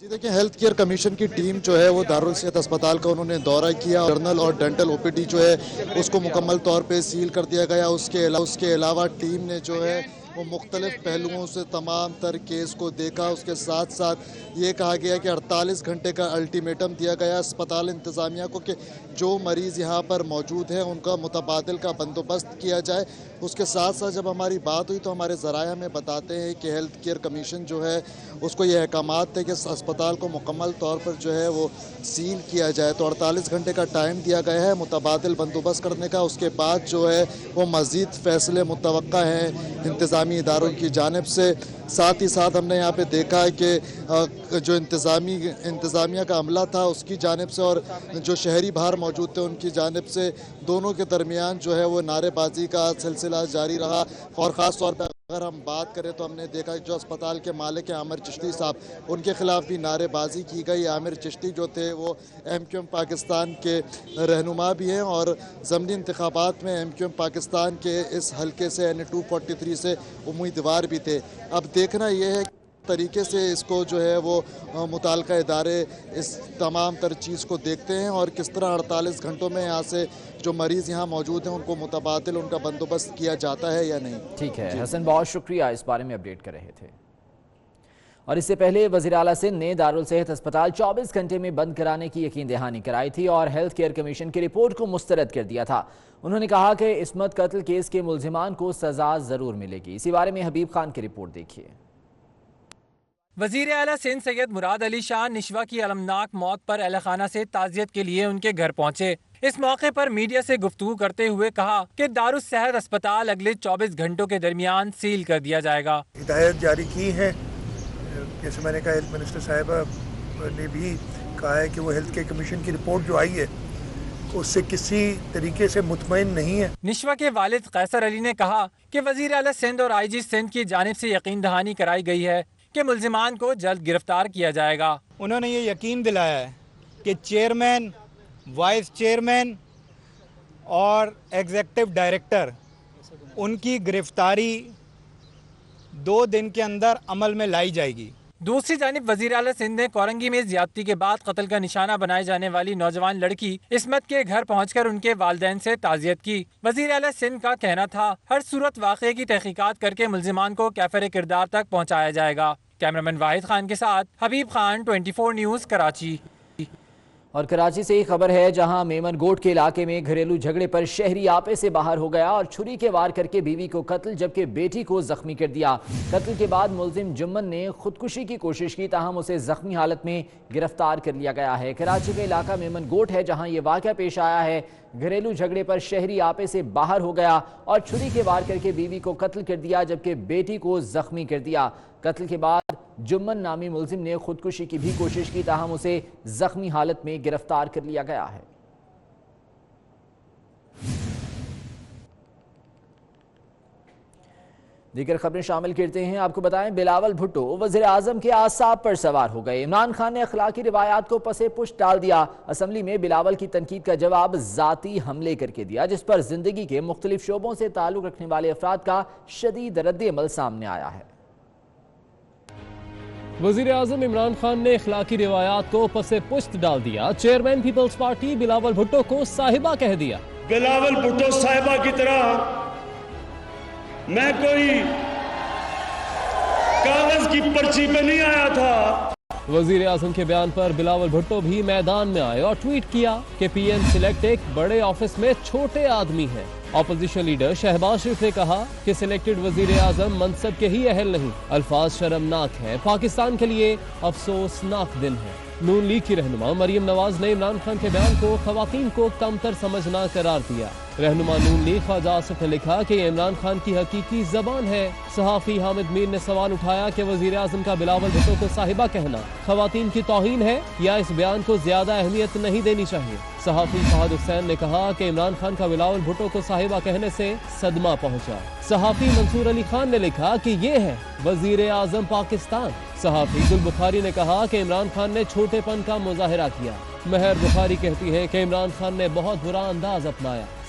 جی دیکھیں، health care commission کی team جو ہے وہ دارالصحت اسپتال کا انہوں نے دورہ کیا. جنرل اور ڈینٹل او پی ڈی جو ہے اس کو مکمل طور پہ سیل کر دیا گیا. اس کے علاوہ ٹیم نے جو ہے وہ مختلف پہلوؤں سے تمام تر کیس کو دیکھا. اس کے ساتھ ساتھ یہ کہا گیا کہ 48 گھنٹے کا الٹیمیٹم دیا گیا اسپتال انتظامیہ کو کہ جو مریض یہاں پر موجود ہیں ان کا متبادل کا بندوبست کیا جائے. اس کے ساتھ ساتھ جب ہماری بات ہوئی تو ہمارے ذرائع ہمیں بتاتے ہیں کہ ہیلتھ کیئر کمیشن جو ہے اس کو یہ احکامات تھے کہ اسپتال کو مکمل طور پر جو ہے وہ سیل کیا جائے. تو 48 گھنٹے کا ٹائم دیا گیا ہے متبادل بندوبست کرنے کا. اس کے بعد جو ہے وہ مزید فیصلے متوقع ہیں انتظامی اداروں کی جانب سے. ساتھ ہی ساتھ ہم نے یہاں پہ دیکھا ہے کہ جو انتظامیہ کا عملہ تھا اس کی جانب سے اور جو شہری باہر موجود تھے ان کی جانب سے دونوں کے درمیان جو ہے وہ نعرے بازی کا سلسلہ جاری رہا. اور خاص طور پر اگر ہم بات کریں تو ہم نے دیکھا کہ جو اسپتال کے مالک ہیں عامر چشتی صاحب ان کے خلاف بھی نعرے بازی کی گئی. عامر چشتی جو تھے وہ ایم کیو ایم پاکستان کے رہنما بھی ہیں اور ضمنی انتخابات میں ایم کیو ایم پاکستان کے اس حلقے سے یعنی 243 سے امیدوار بھی تھے. اب دیکھنا یہ ہے طریقے سے اس کو جو ہے وہ متعلقہ ادارے اس تمام تر چیز کو دیکھتے ہیں اور کس طرح 48 گھنٹوں میں یہاں سے جو مریض یہاں موجود ہیں ان کو متبادل ان کا بندوبست کیا جاتا ہے یا نہیں. ٹھیک ہے حسن، بہت شکریہ اس بارے میں اپڈیٹ کر رہے تھے. اور اس سے پہلے وزیر اعلیٰ سندھ نے دارالصحت اسپتال 24 گھنٹے میں بند کرانے کی یقین دہانی کرائی تھی اور ہیلتھ کیئر کمیشن کی رپورٹ کو مسترد کر دیا تھا. انہوں نے کہا کہ عصمت قتل کیس کے ملزمان کو سزا ضرور ملے گی. اسی بارے میں حبیب خان کی رپورٹ دیکھیے. وزیر اعلیٰ سندھ سید مراد علی شاہ نشوہ کی المناک موت پر اہل خانہ سے تعزیت کے لیے ان کے گھر پہنچے. اس موقع پر میڈیا سے گفتگو کرتے ہوئے کہا کہ دارالصحت اسپتال اگلے 24 گھنٹوں کے درمیان سیل کر دیا جائے گا. ہدایت جاری کی ہے، جیسے میں نے کہا ہیلتھ منسٹر صاحبہ نے بھی کہا ہے کہ وہ ہیلتھ کیئر کمیشن کی رپورٹ جو آئی ہے اس سے کسی طریقے سے مطمئن نہیں ہے. نشوہ کے والد قیصر علی نے کہا کہ وزیر اعلیٰ سندھ اور آئی جی سندھ کی جانب سے یقین دہانی کرائی گئی ہے کہ ملزمان کو جلد گرفتار کیا جائے گا. انہوں نے یہ یقین دلایا ہے کہ چیئرمین، وائس چیئرمین اور ایگزیکٹو ڈائریکٹر ان کی گرفتاری 2 دن کے اندر عمل میں لائی جائے گی. دوسری جانب وزیر اعلیٰ سندھ نے کورنگی میں زیادتی کے بعد قتل کا نشانہ بنائے جانے والی نوجوان لڑکی عصمت کے گھر پہنچ کر ان کے والدین سے تعزیت کی. وزیر اعلیٰ سندھ کا کہنا تھا ہر صورت واقعے کی تحقیقات کر کے ملزمان کو کیفر کردار تک پہنچایا جائے گا. کیمرامین واحد خان کے ساتھ حبیب خان، 24 نیوز، کراچی. اور کراچی سے ہی خبر ہے جہاں میمن گوٹ کے علاقے میں گھریلو جھگڑے پر شہری آپے سے باہر ہو گیا اور چھری کے وار کر کے بیوی کو قتل جبکہ بیٹی کو زخمی کر دیا. قتل کے بعد ملزم جمن نے خودکشی کی کوشش کی تاہم اسے زخمی حالت میں گرفتار کر لیا گیا ہے. کراچی کا علاقہ میمن گوٹ ہے جہاں یہ واقعہ پیش آیا ہے. گھریلو جھگڑے پر شہری آپے سے باہر ہو گیا اور چھری کے وار کر کے بیوی کو قتل کر دیا جبکہ بیٹی کو زخمی کر دیا. قتل کے بعد جمن نامی ملزم نے خودکشی کی بھی کوشش کی تاہم اسے زخمی حالت میں گرفتار کر لیا گیا ہے. دیگر خبریں شامل کرتے ہیں. آپ کو بتائیں بلاول بھٹو وزیر اعظم کے اعصاب پر سوار ہو گئے. عمران خان نے اخلاقی روایات کو پس پشت ڈال دیا. اسمبلی میں بلاول کی تنقید کا جواب ذاتی حملے کر کے دیا جس پر زندگی کے مختلف شعبوں سے تعلق رکھنے والے افراد کا شدید رد عمل سامنے آیا ہے. وزیر اعظم عمران خان نے اخلاقی روایات کو پس پشت ڈال دیا. Chairman people's party Bilawal Bhutto کو صاحبہ کہہ دیا. بلاول بھٹو صاحبہ کی طرح میں کوئی کاغذ کی پرچی پہ نہیں آیا تھا. وزیر اعظم کے بیان پر بلاول بھٹو بھی میدان میں آئے اور ٹویٹ کیا کہ پی ایم سلیکٹ ایک بڑے آفس میں چھوٹے آدمی ہیں. اپوزیشن لیڈر شہباز شریف نے کہا کہ سلیکٹڈ وزیر اعظم منصب کے ہی اہل نہیں. الفاظ شرمناک ہیں. پاکستان کے لیے افسوسناک دن ہے. نون لیگ کی رہنما مریم نواز نے عمران خان کے بیان کو خواتین کو کمتر سمجھنا قرار دیا. رہنما نون لیگ خواجہ آصف نے لکھا کہ یہ عمران خان کی حقیقی زبان ہے. صحافی حامد میر نے سوال اٹھایا کہ وزیر اعظم کا بلاول بھٹو کو صاحبہ کہنا خواتین کی توہین ہے یا اس بیان کو زیادہ اہمیت نہیں دینی چاہیے. صحافی فہد حسین نے کہا کہ عمران خان کا بلاول بھٹو کو صاحبہ کہنے سے صدمہ پہنچا. صحافی منصور علی خان نے لکھا کہ یہ ہے وزیر اعظم پاکستان. صحافی گل بخاری نے کہا کہ عمران خان نے چھوٹے پن کا مظاہرہ کیا. مہر بخاری کہتی ہے کہ عمران خان نے بہت برا انداز اپنایا.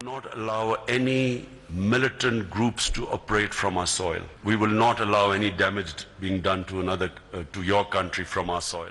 Not allow any militant groups to operate from our soil. We will not allow any damage being done to your country from our soil.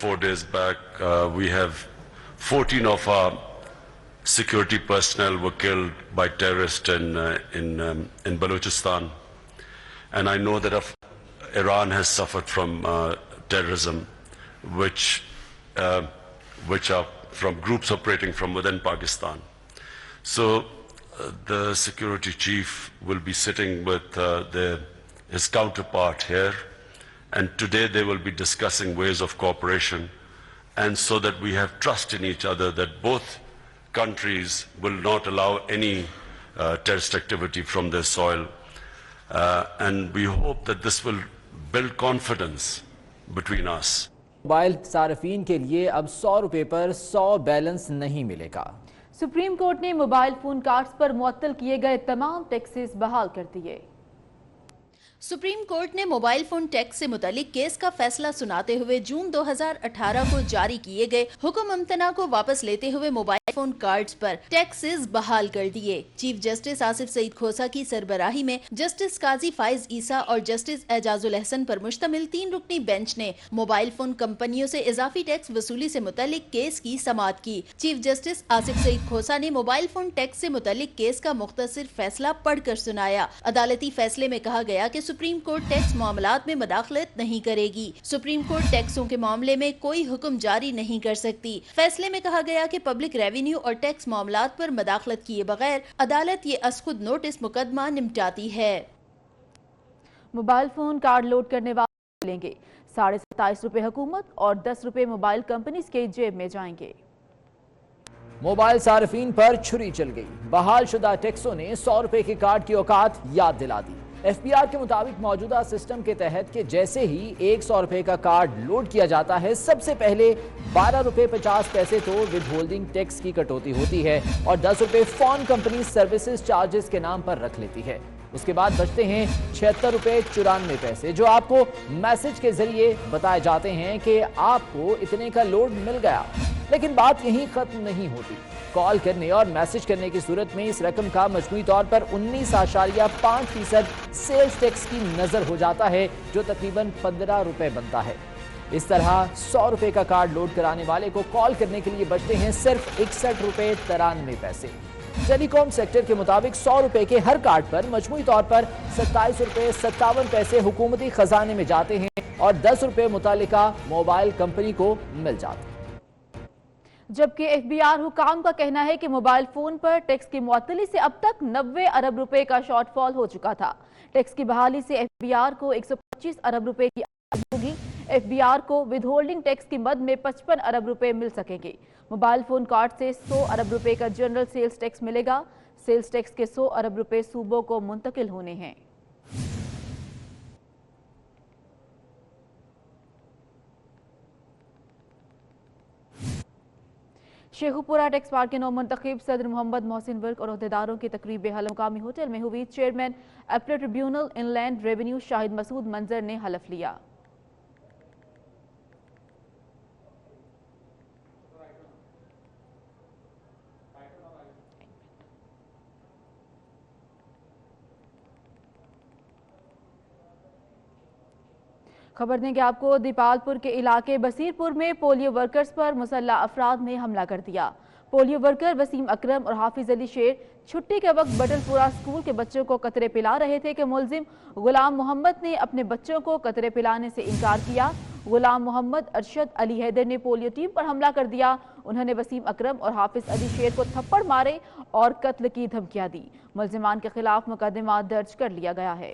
4 days back, we have 14 of our security personnel were killed by terrorists in Balochistan, and I know that Iran has suffered from terrorism, which are from groups operating from within Pakistan. So the security chief will be sitting with his counterpart here, and today they will be discussing ways of cooperation, and so that we have trust in each other that both countries will not allow any terrorist activity from their soil, and we hope that this will build confidence between us. Mobile صارفین کے لیے اب 100 روپے پر 100 balance نہیں ملے گا۔ Supreme court نے mobile phone cards پر معطل کیے گئے تمام ٹیکسز بحال کر دیے۔ سپریم کورٹ نے موبائل فون ٹیکس سے متعلق کیس کا فیصلہ سناتے ہوئے جون 2018 کو جاری کیے گئے حکم امتناع کو واپس لیتے ہوئے موبائل فون کارڈز پر ٹیکسز بحال کر دیے۔ چیف جسٹس آصف سعید کھوسا کی سربراہی میں جسٹس قاضی فائز عیسیٰ اور جسٹس اعجاز الحسن پر مشتمل 3 رکنی بینچ نے موبائل فون کمپنیوں سے اضافی ٹیکس وصولی سے متعلق کیس کی سماعت کی۔ چیف جسٹس آصف سعید کھوسا نے موبائل فون ٹیکس سے متعلق کیس کا مختصر فیصلہ پڑھ کر سنایا۔ عدالتی فیصلے میں کہا گیا کہ سپریم کورٹ ٹیکس معاملات میں مداخلت نہیں کرے گی۔ سپریم کورٹ ٹیکسوں کے معاملے میں کوئی حکم جاری نہیں کر سکتی۔ فیصلے میں کہا گیا کہ پبلک ریونیو اور ٹیکس معاملات پر مداخلت کیے بغیر عدالت یہ از خود نوٹس مقدمہ نمٹاتی ہے۔ موبائل فون کارڈ لوڈ کرنے والے ملیں گے 27.5 روپے حکومت اور 10 روپے موبائل کمپنیز کے جیب میں جائیں گے۔ موبائل صارفین پر چھری چل گئی، بحال شدہ ٹیکسوں نے 100 روپے کے کارڈ کی اوقات یاد دلا دی۔ ایف بی آر کے مطابق موجودہ سسٹم کے تحت کہ جیسے ہی 100 روپے کا کارڈ لوڈ کیا جاتا ہے سب سے پہلے 12 روپے 50 پیسے تو ود ہولڈنگ ٹیکس کی کٹوتی ہوتی ہے اور 10 روپے فون کمپنی سروسز چارجز کے نام پر رکھ لیتی ہے۔ اس کے بعد بچتے ہیں 76 روپے 94 پیسے جو آپ کو میسج کے ذریعے بتائے جاتے ہیں کہ آپ کو اتنے کا لوڈ مل گیا۔ لیکن بات یہیں ختم نہیں ہوتی، کال کرنے اور میسج کرنے کی صورت میں اس رقم کا مجموعی طور پر 19.5% سیلز ٹیکس کی نظر ہو جاتا ہے جو تقریباً 15 روپے بنتا ہے۔ اس طرح 100 روپے کا کارڈ لوڈ کرانے والے کو کال کرنے کے لیے بچتے ہیں صرف 61 روپے 93 پیسے۔ ٹیلی کام سیکٹر کے مطابق 100 روپے کے ہر کارڈ پر مجموعی طور پر 27 روپے 57 پیسے حکومتی خزانے میں جاتے ہیں اور 10 روپے متعلقہ موبائل کمپنی کو مل جاتے ہیں۔ جبکہ ایف بی آر حکام کا کہنا ہے کہ موبائل فون پر ٹیکس کی معطلی سے اب تک 90 ارب روپے کا شارٹ فال ہو چکا تھا۔ ٹیکس کی بحالی سے ایف بی آر کو 125 ارب روپے کی آمدنی ہوگی۔ ایف بی آر کو ود ہولڈنگ ٹیکس کی مد میں 55 ارب روپے مل سکیں گے۔ موبائل فون کارڈ سے 100 ارب روپے کا جنرل سیلز ٹیکس ملے گا۔ سیلز ٹیکس کے 100 ارب روپے صوبوں کو منتقل ہونے ہیں۔ شیخوپورہ ٹیکس پارک کے نو منتخب صدر محمد محسن ورک اور عہدیداروں کی تقریب حلف مقامی ہوٹل میں ہوئی۔ چیئرمین اپیلیٹ ٹریبیونل ان لینڈ ریونیو شاہد مسعود منظر نے حلف لیا۔ خبر دیں کہ آپ کو دیپال پور کے علاقے بصیر پور میں پولیو ورکرز پر مسلح افراد نے حملہ کر دیا۔ پولیو ورکر وسیم اکرم اور حافظ علی شیر چھٹی کے وقت بٹل پورہ اسکول کے بچوں کو قطرے پلا رہے تھے کہ ملزم غلام محمد نے اپنے بچوں کو قطرے پلانے سے انکار کیا۔ غلام محمد ارشد علی حیدر نے پولیو ٹیم پر حملہ کر دیا۔ انہوں نے وسیم اکرم اور حافظ علی شیر کو تھپڑ مارے اور قتل کی دھمکیاں دی۔ ملزمان کے خلاف مقدمہ درج کر لیا گیا ہے۔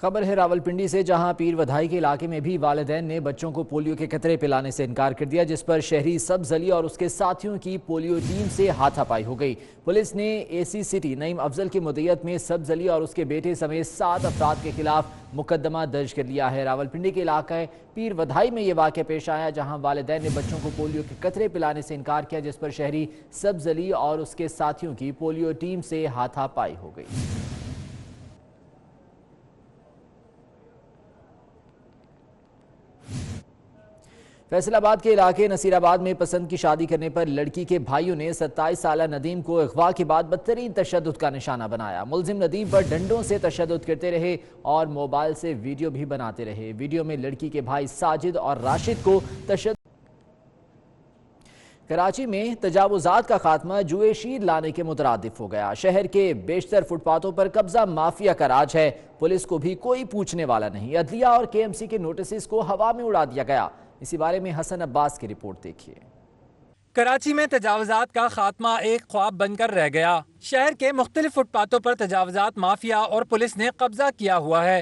خبر ہے راولپنڈی سے، جہاں پیر ودھائی کے علاقے میں بھی والدین نے بچوں کو پولیو کے قطرے پلانے سے انکار کر دیا، جس پر شہری سبز علی اور اس کے ساتھیوں کی پولیو ٹیم سے ہاتھا پائی ہو گئی۔ پولیس نے اے سی سٹی نعیم افضل کی مدیریت میں سبز علی اور اس کے بیٹے سمیت 7 افراد کے خلاف مقدمہ درج کر لیا ہے۔ راولپنڈی کے علاقہ پیر ودھائی میں یہ واقعہ پیش آیا، جہاں والدین نے بچوں کو پولیو کے قطرے پلانے سے انکار کیا، جس پر شہری سبز علی اور اس کے ساتھیوں کی پولیو ٹیم سے ہاتھا پائی ہو گئی۔ فیصل آباد کے علاقے نصیر آباد میں پسند کی شادی کرنے پر لڑکی کے بھائیوں نے 27 سالہ ندیم کو اغوا کے بعد بدترین تشدد کا نشانہ بنایا۔ ملزم ندیم پر ڈنڈوں سے تشدد کرتے رہے اور موبائل سے ویڈیو بھی بناتے رہے۔ ویڈیو میں لڑکی کے بھائی ساجد اور راشد کو تشدد۔ کراچی میں تجاوزات کا خاتمہ جوئے شیر لانے کے مترادف ہو گیا۔ شہر کے بیشتر فٹ پاتھوں پر قبضہ مافیا کا راج ہے۔ پولیس کو بھی کوئی پوچھنے والا نہیں۔ عدلیہ اور کے ایم سی کے نوٹسز کو ہوا میں اڑا دیا گیا۔ اسی بارے میں حسن عباس کی رپورٹ دیکھیے۔ کراچی میں تجاوزات کا خاتمہ ایک خواب بن کر رہ گیا۔ شہر کے مختلف فٹ پاتھوں پر تجاوزات مافیا اور پولیس نے قبضہ کیا ہوا ہے۔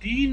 3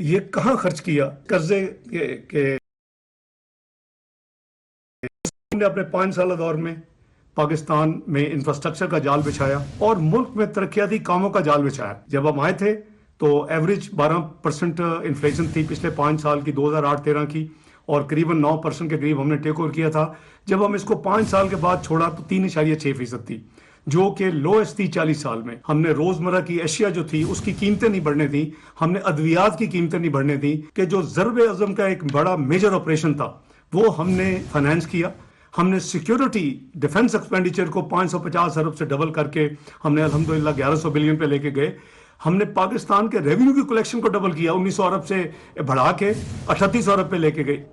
یہ کہاں خرچ کیا؟ قرضے کے نے اپنے 5 سالہ دور میں پاکستان میں انفراسٹرکچر کا جال بچھایا اور ملک میں ترقیاتی کاموں کا جال بچھایا. جب ہم آئے تھے تو ایوریج 12% انفلیشن تھی پچھلے 5 سال کی 2008-13 کی، اور قریباً 9% کے قریب ہم نے ٹیک اوور کیا تھا. جب ہم اس کو 5 سال کے بعد چھوڑا تو 3.6% تھی، جو کہ لوئسٹ تھی 40 سال میں. ہم نے روزمرہ کی اشیاء جو تھی اس کی قیمتیں نہیں بڑھنے دیں، ہم نے ادویات کی قیمتیں نہیں بڑھنے دیں، کہ جو ضرب عظم کا ایک بڑا میجر آپریشن تھا وہ ہم نے فائنانس کیا. ہم نے سیکیورٹی ڈیفنس ایکسپینڈیچر کو 550 ارب سے ڈبل کر کے ہم نے الحمدللہ 1100 بلین پہ لے کے گئے. ہم نے پاکستان کے ریونیو کی کلیکشن کو ڈبل کیا، 1900 ارب سے بڑھا کے 3800 ارب پہ لے کے گئے.